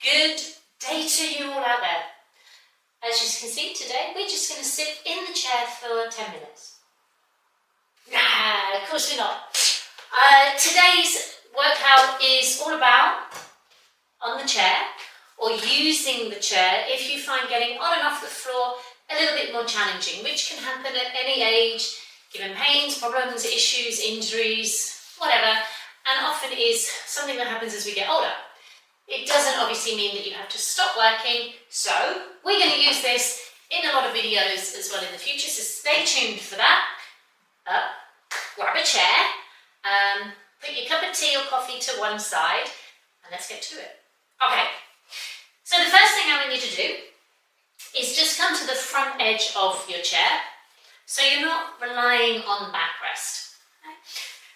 Good day to you all out there. As you can see today, we're just going to sit in the chair for 10 minutes. Nah, of course we're not. Today's workout is all about on the chair or using the chair if you find getting on and off the floor a little bit more challenging, which can happen at any age, given pains, problems, issues, injuries, whatever, and often is something that happens as we get older. It doesn't obviously mean that you have to stop working, so we're going to use this in a lot of videos as well in the future, so stay tuned for that. Grab a chair, put your cup of tea or coffee to one side, and let's get to it. Okay, so the first thing I want you to do is just come to the front edge of your chair, so you're not relying on backrest. Okay?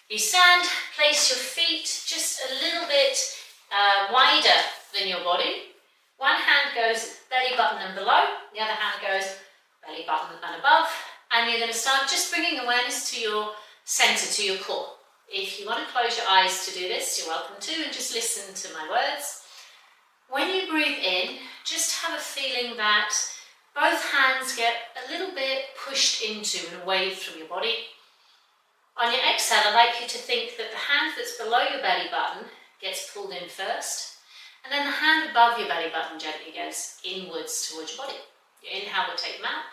You stand, place your feet just a little bit wider than your body. One hand goes belly button and below, the other hand goes belly button and above, and you're going to start just bringing awareness to your center, to your core. If you want to close your eyes to do this, you're welcome to, and just listen to my words. When you breathe in, just have a feeling that both hands get a little bit pushed into and away from your body. On your exhale, I'd like you to think that the hand that's below your belly button gets pulled in first, and then the hand above your belly button gently goes inwards towards your body. Your inhale will take them out,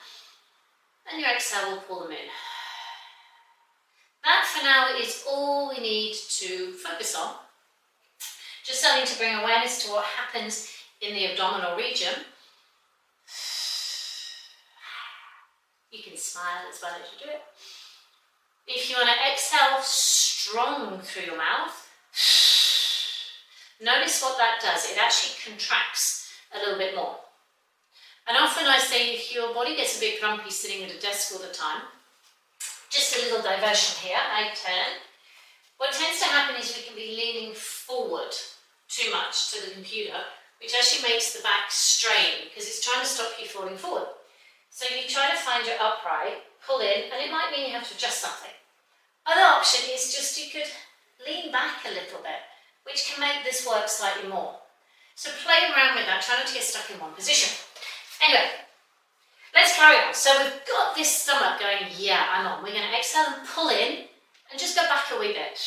and your exhale will pull them in. That for now is all we need to focus on. Just starting to bring awareness to what happens in the abdominal region. You can smile as well as you do it. If you want to exhale strong through your mouth, notice what that does. It actually contracts a little bit more. And often I say if your body gets a bit grumpy sitting at a desk all the time, just a little diversion here, I turn. What tends to happen is we can be leaning forward too much to the computer, which actually makes the back strain because it's trying to stop you falling forward. So you try to find your upright, pull in, and it might mean you have to adjust something. Other option is just you could lean back a little bit, which can make this work slightly more. So play around with that, try not to get stuck in one position. Anyway, let's carry on. So we've got this stomach going, yeah, I'm on. We're going to exhale and pull in and just go back a wee bit.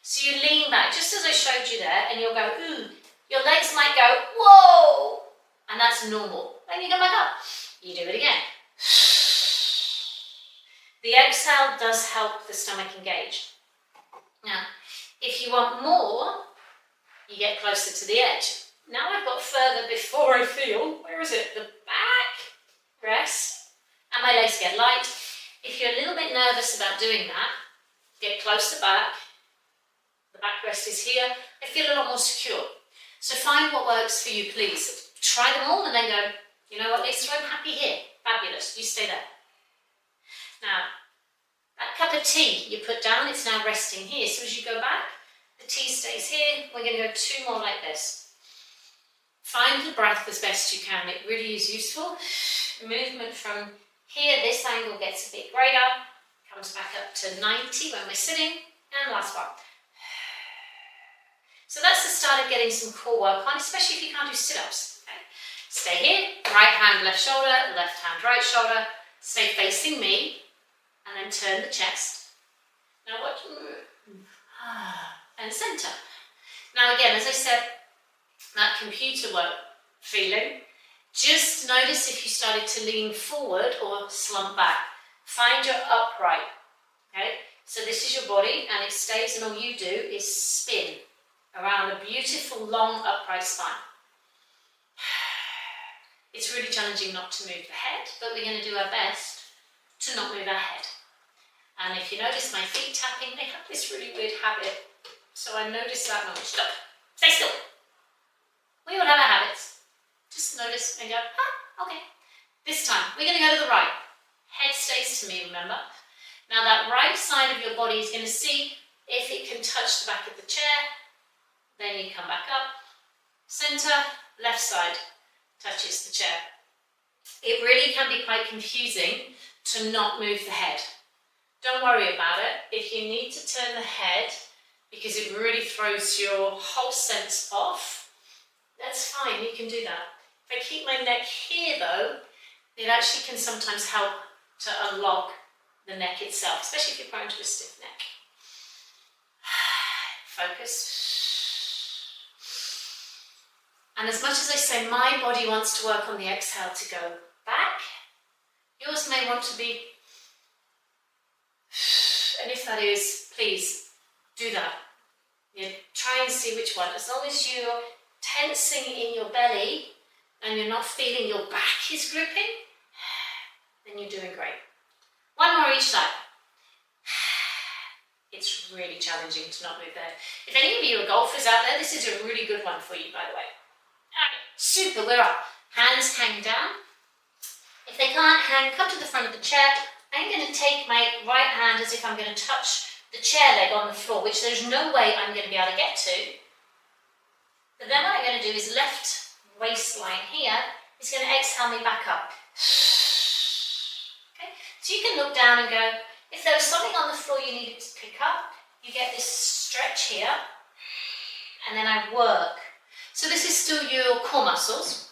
So you lean back, just as I showed you there, and you'll go, ooh. Your legs might go, whoa, and that's normal. Then you go back up. You do it again. The exhale does help the stomach engage. Now, if you want more, you get closer to the edge. Now I've got further before I feel, where is it? The back, rest, and my legs get light. If you're a little bit nervous about doing that, get closer back. The backrest is here. I feel a lot more secure. So find what works for you, please. Try them all and then go, you know what, Lisa, I'm happy here. Fabulous, you stay there. Now, that cup of tea you put down, it's now resting here. So as you go back, the tea stays here. We're going to go 2 more like this. Find the breath as best you can. It really is useful. Movement from here, this angle gets a bit greater. Comes back up to 90 when we're sitting. And last one. So that's the start of getting some core work on, especially if you can't do sit-ups. Okay? Stay here, right hand, left shoulder, left hand, right shoulder. Stay facing me, and then turn the chest. Now watch, and center. Now again, as I said, that computer work feeling, just notice if you started to lean forward or slump back. Find your upright, okay? So this is your body, and it stays, and all you do is spin around a beautiful, long, upright spine. It's really challenging not to move the head, but we're going to do our best to not move our head. And if you notice my feet tapping, they have this really weird habit. So I notice that moment. Stop. Stay still. We all have our habits. Just notice and go, okay. This time, we're going to go to the right. Head stays to me, remember? Now that right side of your body is going to see if it can touch the back of the chair. Then you come back up. Center, left side touches the chair. It really can be quite confusing to not move the head. Don't worry about it. If you need to turn the head because it really throws your whole sense off, That's fine, you can do that. If I keep my neck here though, it actually can sometimes help to unlock the neck itself, especially if you're prone to a stiff neck. Focus. And as much as I say my body wants to work on the exhale to go back, yours may want to be, and if that is, please do that. Try and see which one. As long as you're tensing in your belly and you're not feeling your back is gripping, then you're doing great. One more each side. It's really challenging to not move there. If any of you are golfers out there, this is a really good one for you, by the way. Super, we're up. Hands hang down. If they can't hang, come to the front of the chair. I'm going to take my right hand as if I'm going to touch the chair leg on the floor, which there's no way I'm going to be able to get to. But then what I'm going to do is left waistline here is going to exhale me back up. Okay, so you can look down and go, if there was something on the floor you needed to pick up, you get this stretch here, and then I work. So this is still your core muscles.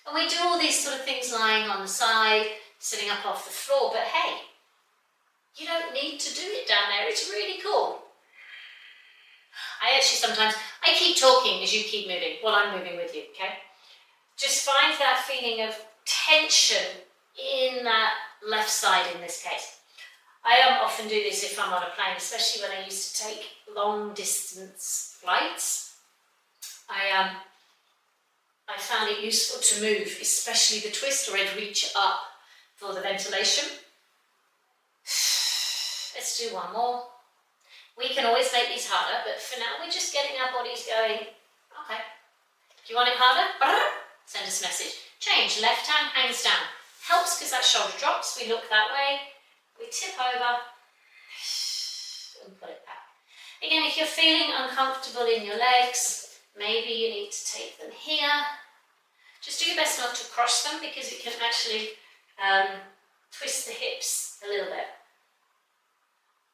And we do all these sort of things lying on the side, sitting up off the floor, but hey, you don't need to do it down there. It's really cool. I keep talking as you keep moving. Well, I'm moving with you, okay? Just find that feeling of tension in that left side in this case. I often do this if I'm on a plane, especially when I used to take long distance flights. I found it useful to move, especially the twist, or I'd reach up for the ventilation. Let's do one more. We can always make these harder, but for now we're just getting our bodies going. Okay. Do you want it harder? Send us a message. Change. Left hand hangs down. Helps because that shoulder drops. We look that way. We tip over and put it back. Again, if you're feeling uncomfortable in your legs, maybe you need to take them here. Just do your best not to cross them because it can actually twist the hips a little bit.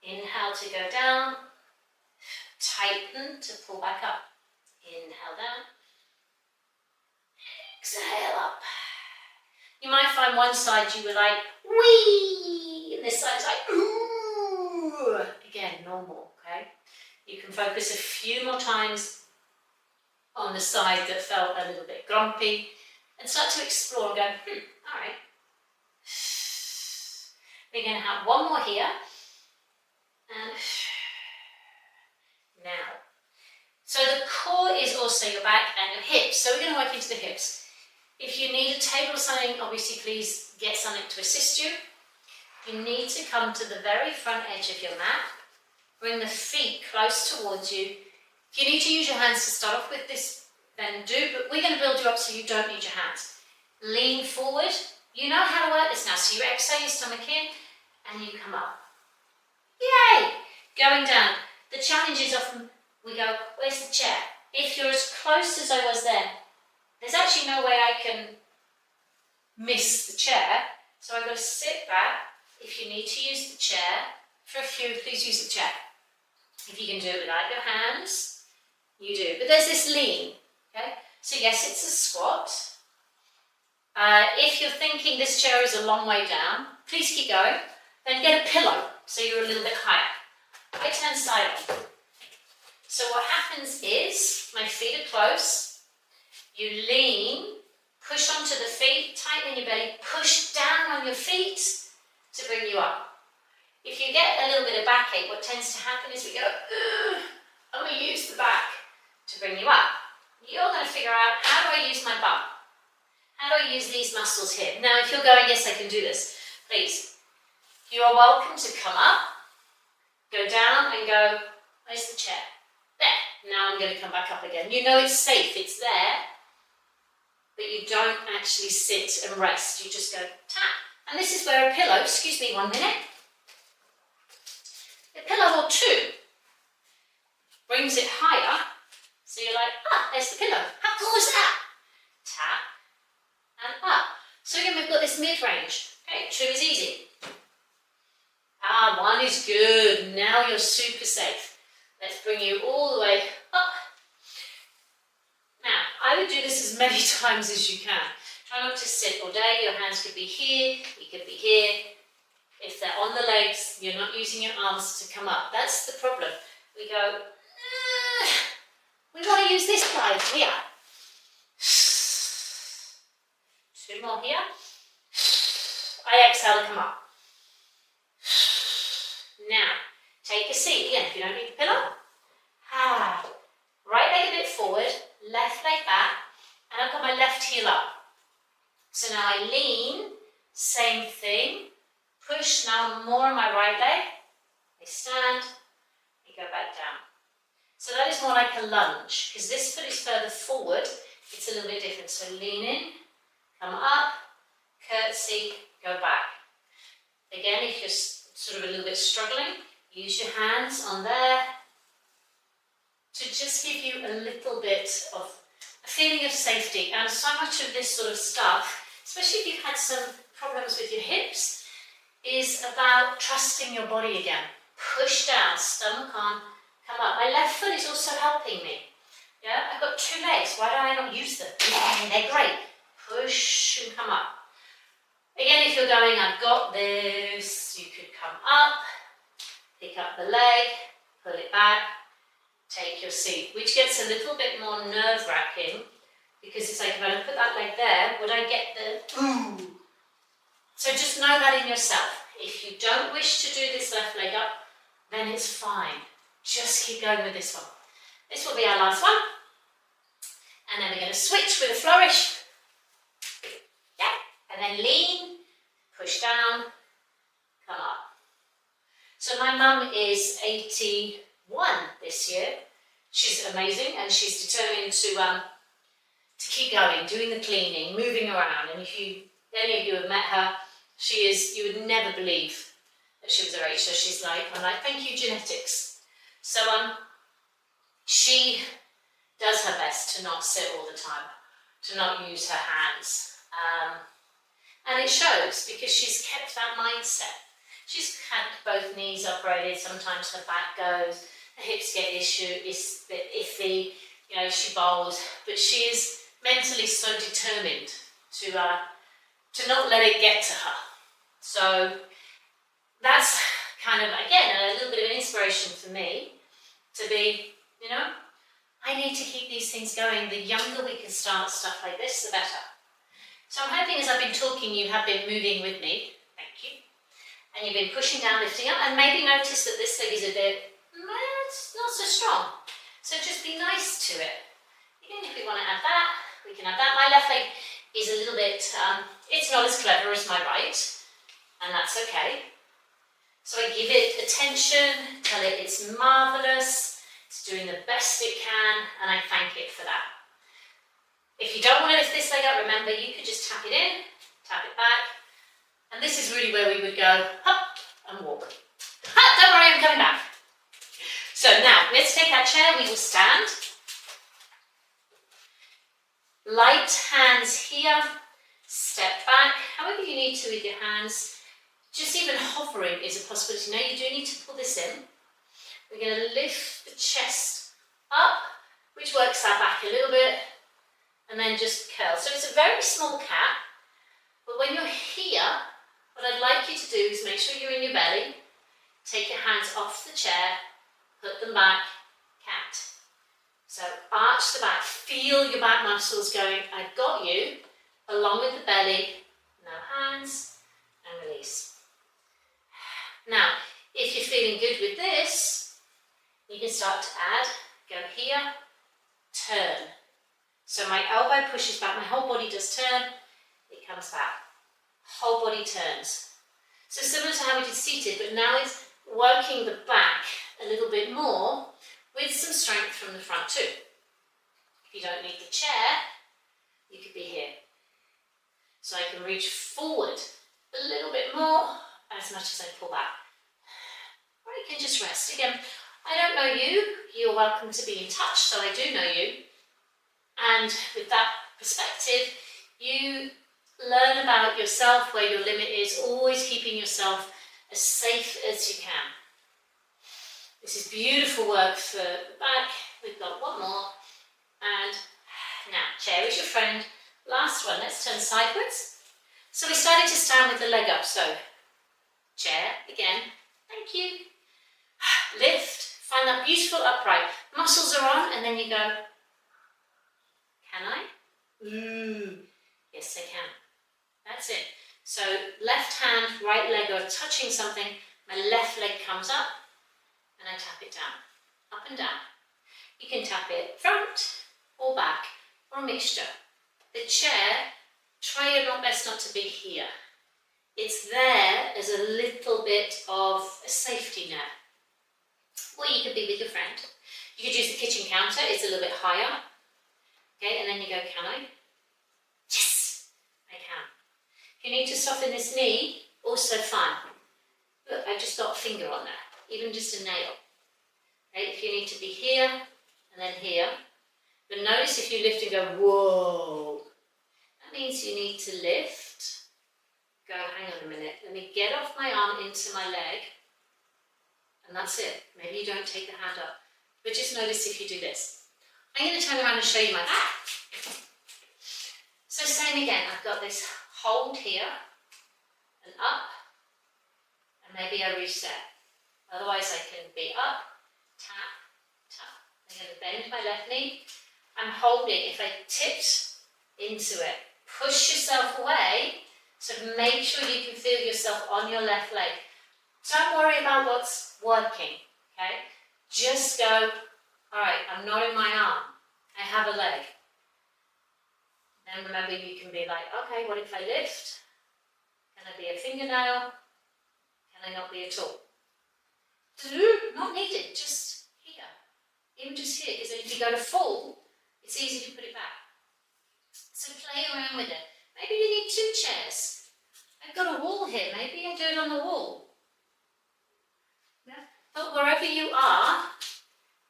Inhale to go down, tighten to pull back up. Inhale down, exhale up. You might find one side you were like, wee, and this side's like, ooh. Again, normal, okay? You can focus a few more times on the side that felt a little bit grumpy and start to explore and go, all right. We're going to have one more here. And now. So the core is also your back and your hips. So we're going to work into the hips. If you need a table or something, obviously please get something to assist you. You need to come to the very front edge of your mat. Bring the feet close towards you. If you need to use your hands to start off with this, then do, but we're going to build you up so you don't need your hands. Lean forward. You know how to work this now. So you exhale your stomach in and you come up. Yay! Going down. The challenge is often we go, where's the chair? If you're as close as I was then, there's actually no way I can miss the chair. So I've got to sit back. If you need to use the chair, for a few, please use the chair. If you can do it without your hands, you do. But there's this lean, okay? So yes, it's a squat. If you're thinking this chair is a long way down, please keep going. Then get a pillow so you're a little bit higher. Right hand side on. So what happens is, my feet are close, you lean, push onto the feet, tighten your belly, push down on your feet to bring you up. If you get a little bit of backache, what tends to happen is we go, and we use the back to bring you up. You're going to figure out, how do I use my bum? How do I use these muscles here? Now, if you're going, yes, I can do this, please. You are welcome to come up, go down and go, where's the chair? There. Now I'm going to come back up again. You know it's safe, it's there, but you don't actually sit and rest. You just go, tap. And this is where a pillow, excuse me 1 minute, a pillow or two brings it higher. So you're like, there's the pillow. How cool is that? Tap and up. So again, we've got this mid-range. Okay, 2 is easy. 1 is good. Now you're super safe. Let's bring you all the way up I would do this as many times as you can. Try not to sit all day. Your hands could be here, you could be here. If they're on the legs, you're not using your arms to come up. That's the problem. We go, we want to use this side here. 2 more here. I exhale to come up. Now, take a seat. Again, if you don't need the pillow. Right leg a bit forward, left leg back, and I've got my left heel up. So now I lean, same thing. Push now more on my right leg. I stand, I go back down. So that is more like a lunge, because this foot is further forward. It's a little bit different. So lean in, come up, curtsy, go back. Again, if you're sort of a little bit struggling, use your hands on there to just give you a little bit of a feeling of safety. And so much of this sort of stuff, especially if you've had some problems with your hips, is about trusting your body again. Push down, stomach on, come up. My left foot is also helping me. Yeah, I've got 2 legs. Why don't I not use them? Yeah, they're great. Push and come up. Again, if you're going, I've got this, you could come up, pick up the leg, pull it back, take your seat, which gets a little bit more nerve-wracking because it's like, if I don't put that leg there, would I get the ooh? So just know that in yourself. If you don't wish to do this left leg up, then it's fine. Just keep going with this one. This will be our last one. And then we're going to switch with a flourish. Yeah. And then lean, push down, come up. So my mum is 81 this year. She's amazing and she's determined to keep going, doing the cleaning, moving around. And if any of you have met her, you would never believe that she was her age. So she's like, I'm like, thank you, genetics. So she does her best to not sit all the time, to not use her hands. And it shows because she's kept that mindset. She's had both knees operated, sometimes her back goes, her hips get is a bit iffy, she bowls, but she is mentally so determined to not let it get to her. So that's kind of, again, a little bit of an inspiration for me to be, I need to keep these things going. The younger we can start stuff like this, the better. So I'm hoping as I've been talking, you have been moving with me. Thank you. And you've been pushing down, lifting up, and maybe notice that this leg is a bit, it's not so strong. So just be nice to it. Again, if we want to add that, we can add that. My left leg is a little bit, it's not as clever as my right, and that's okay. So I give it attention, tell it it's marvellous, it's doing the best it can, and I thank it for that. If you don't want to lift this leg up, remember, you could just tap it in, tap it back, and this is really where we would go up and walk. Don't worry, I'm coming back. So now, let's take our chair, we will stand. Light hands here, step back, however you need to with your hands. Just even hovering is a possibility. Now you do need to pull this in. We're going to lift the chest up, which works that back a little bit, and then just curl. So it's a very small cat, but when you're here, what I'd like you to do is make sure you're in your belly, take your hands off the chair, put them back, cat. So arch the back, feel your back muscles going, I've got you, along with the belly, no hands, and release. Now, if you're feeling good with this, you can start to add, go here, turn. So my elbow pushes back, my whole body does turn, it comes back. Whole body turns. So similar to how we did seated, but now it's working the back a little bit more with some strength from the front too. If you don't need the chair, you could be here. So I can reach forward a little bit more as much as I pull back. Or you can just rest. Again, I don't know you, you're welcome to be in touch, so I do know you. And with that perspective, you learn about yourself, where your limit is, always keeping yourself as safe as you can. This is beautiful work for the back. We've got one more. And Now, chair is your friend. Last one, let's turn sideways. So we started to stand with the leg up, so chair again, thank you. Lift, find that beautiful upright. Muscles are on, and then you go, can I? Ooh, yes I can. That's it. So left hand, right leg are touching something, my left leg comes up, and I tap it down, up and down. You can tap it front or back, or a mixture. The chair, try your best not to be here. It's there as a little bit of a safety net. Or you could be with your friend. You could use the kitchen counter, it's a little bit higher. Okay, and then you go, can I? Yes, I can. If you need to soften this knee, also fine. Look, I just got a finger on there, even just a nail. Okay, if you need to be here, and then here. But notice if you lift and go, whoa, that means you need to lift. Go, hang on a minute, let me get off my arm into my leg. And that's it. Maybe you don't take the hand up. But just notice if you do this. I'm going to turn around and show you my back. So same again, I've got this hold here, and up, and maybe I reset. Otherwise I can be up, tap, tap. I'm going to bend my left knee. I'm holding. If I tipped into it, push yourself away, so make sure you can feel yourself on your left leg. Don't worry about what's working, okay? Just go, all right, I'm not in my arm. I have a leg. Then remember, you can be like, okay, what if I lift? Can I be a fingernail? Can I not be at all? Not needed, just here. Even just here, because if you go to full, it's easy to put it back. So play around with it. Maybe you need 2 chairs. I've got a wall here, maybe I do it on the wall. Yeah. But wherever you are,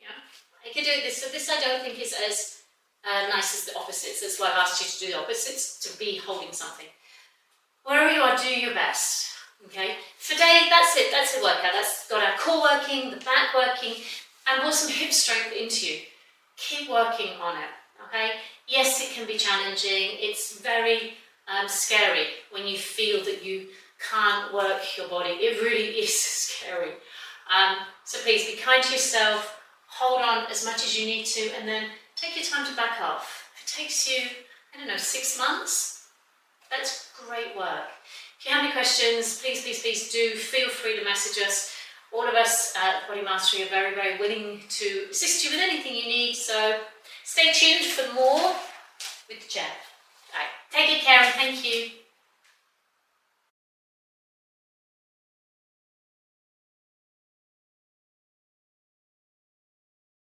yeah, I could do this. So this I don't think is as nice as the opposites. That's why I've asked you to do the opposites, to be holding something. Wherever you are, do your best. Okay. For today, that's it. That's the workout. That's got our core working, the back working, and more some hip strength into you. Keep working on it. Okay. Yes, it can be challenging. It's very scary when you feel that you can't work your body. It really is scary. So please be kind to yourself, hold on as much as you need to, and then take your time to back off. If it takes you, I don't know, 6 months, that's great work. If you have any questions, please, please, please do feel free to message us. All of us at Body Mastery are very, very willing to assist you with anything you need, so stay tuned for more with the chair. All right, take good care and thank you.